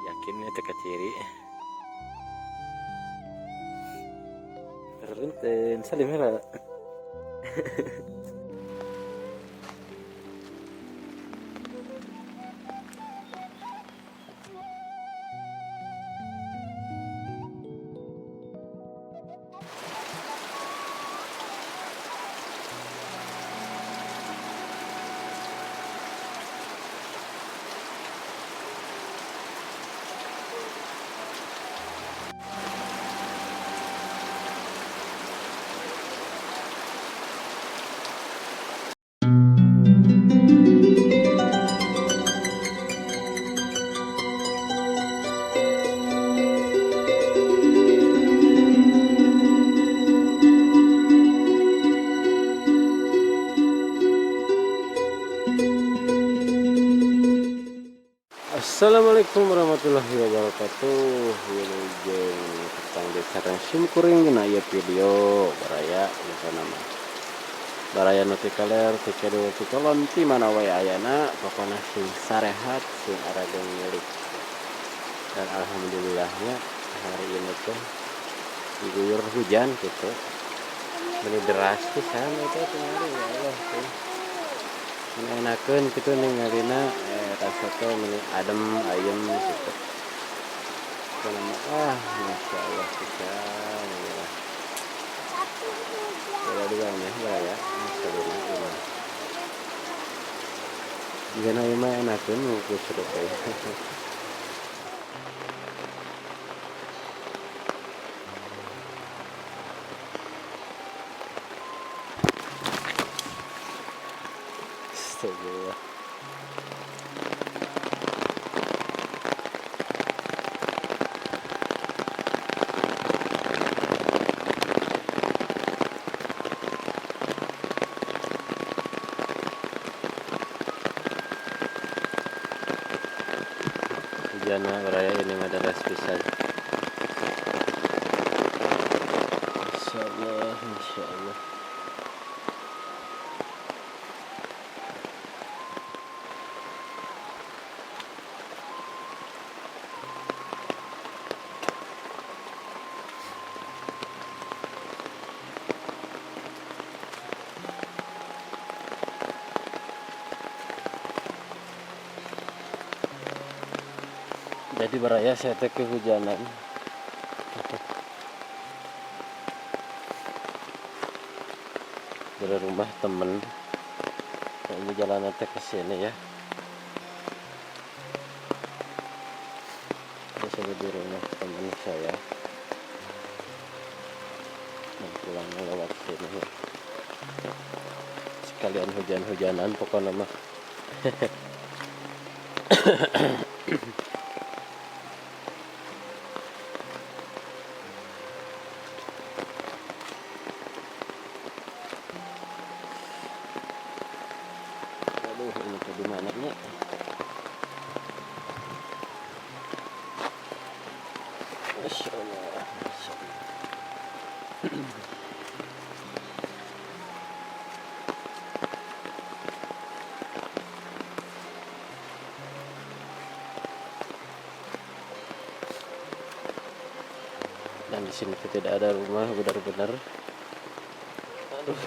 Yakinnya teka ciri terlenten salim hela. Assalamualaikum warahmatullahi wabarakatuh. Wilujeng petang di sareng simkuring dina ieu video baraya misalna mah. Baraya nu ti kaler ti kedul ti kolon ti mana wae ayana pokona sing sarehat sing aragang milik. Dan alhamdulillahnya hari ini tuh diguyur hujan gitu. Beli deras pisan eta kemarin ya Allah tuh. Enakeun kitu ningalina rasa teh adem ayem gitu. Karena masya Allah pisan ya. Ada dua nih ya. Masyaallah. Jika na mah enakeun ku seru teh. Astagfirullah. Hujanna baraya ini mah deras pisan. Masyaallah, masyaallah. Jadi baraya saya teh kehujanan. Dari rumah temen. Ini jalan teh ke sini ya. Saya di rumah temen saya. Dan pulang lewat sini. Sekalian hujan-hujanan pokoknya mah. Ini tuh di mananya? Masya Allah, Masya Allah. Dan di sini tidak ada rumah benar-benar. Aduh.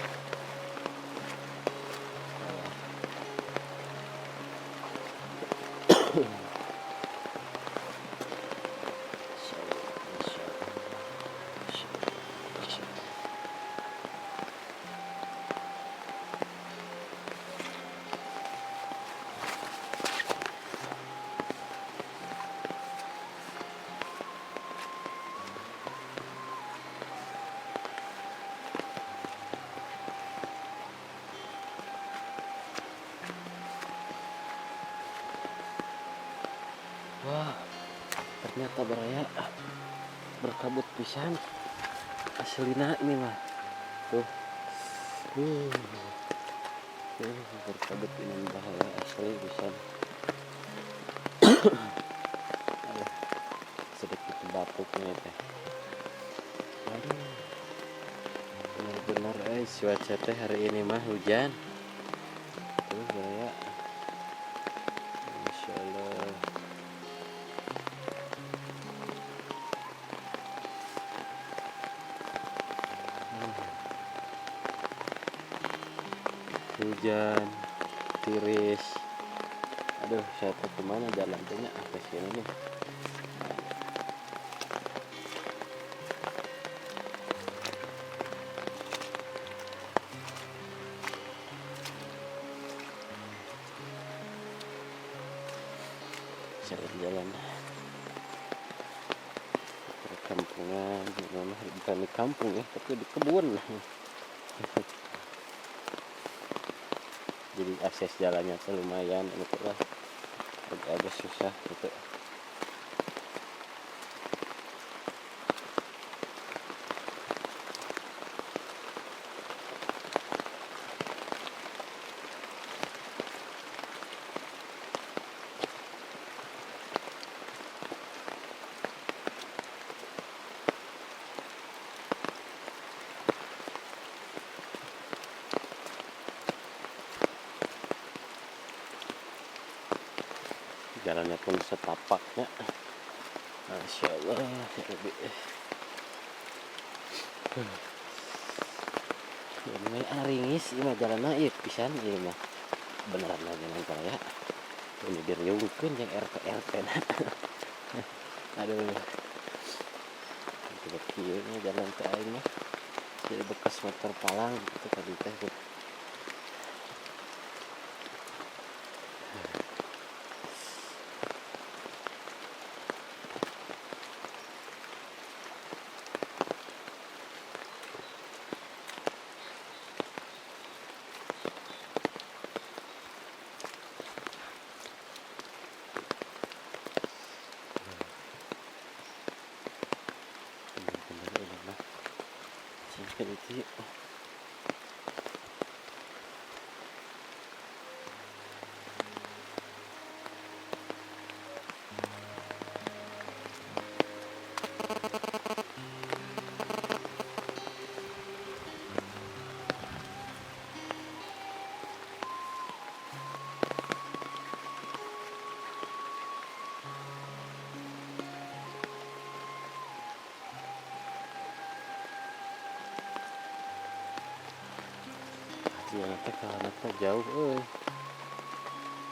Wah, ternyata baraya berkabut pisan. Aslina ini mah. Tuh. Berkabut ini bahaya asli pisan. Sedikit batuknya teh. Aduh. Benar-benar cuaca teh hari ini mah hujan. Tuh baraya. Masya Allah. hujan tiris. Aduh, saya tuh kemana jalan tanya ke sini nih. Saya jalan perkampungan, gimana, bukan di kampung ya, tapi di kebun. Jadi akses jalannya tuh lumayan gitu lah, agak susah gitu. Jalannya pun setapaknya, Masya Allah ya Rabbi. Ini aringis, ini mah jalan naik pisan, ini mah beneran aja nangkal ya. Ini diriungkeun yang RT aduh, itu kieu jalan teh aing mah jadi bekas motor palang gitu tadi teh. Itu jalan teh karena teh jauh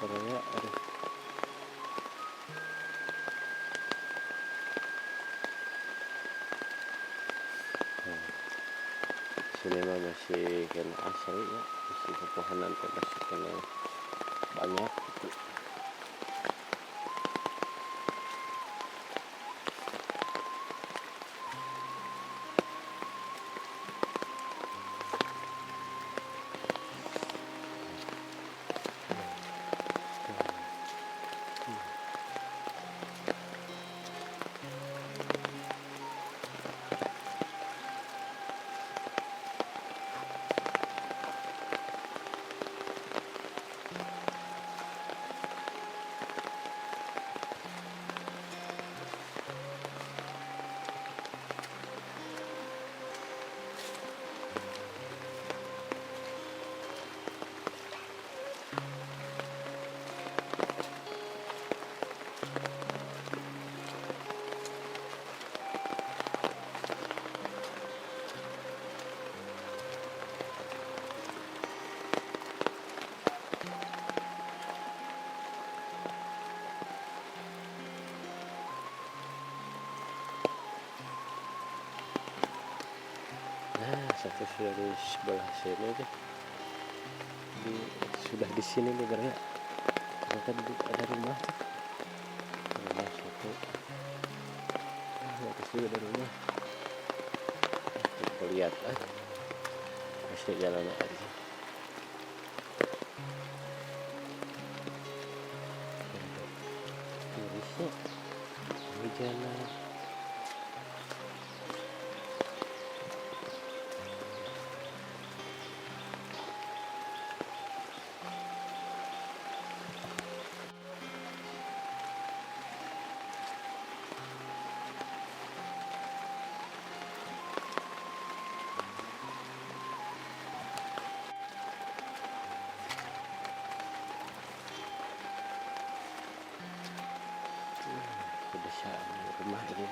karena aduh. Sini mah masih kena asli ya, masih pepohonan teh masih kena banyak gitu. Nah, satu sudah di sebelah sini aja. Sudah di sini nih ya. Ternyata ada rumah tuh. Rumah satu. Atas juga ada rumah. Kita lihat masih jalannya aja. Tirisnya hujanan. Pedesaan rumah ini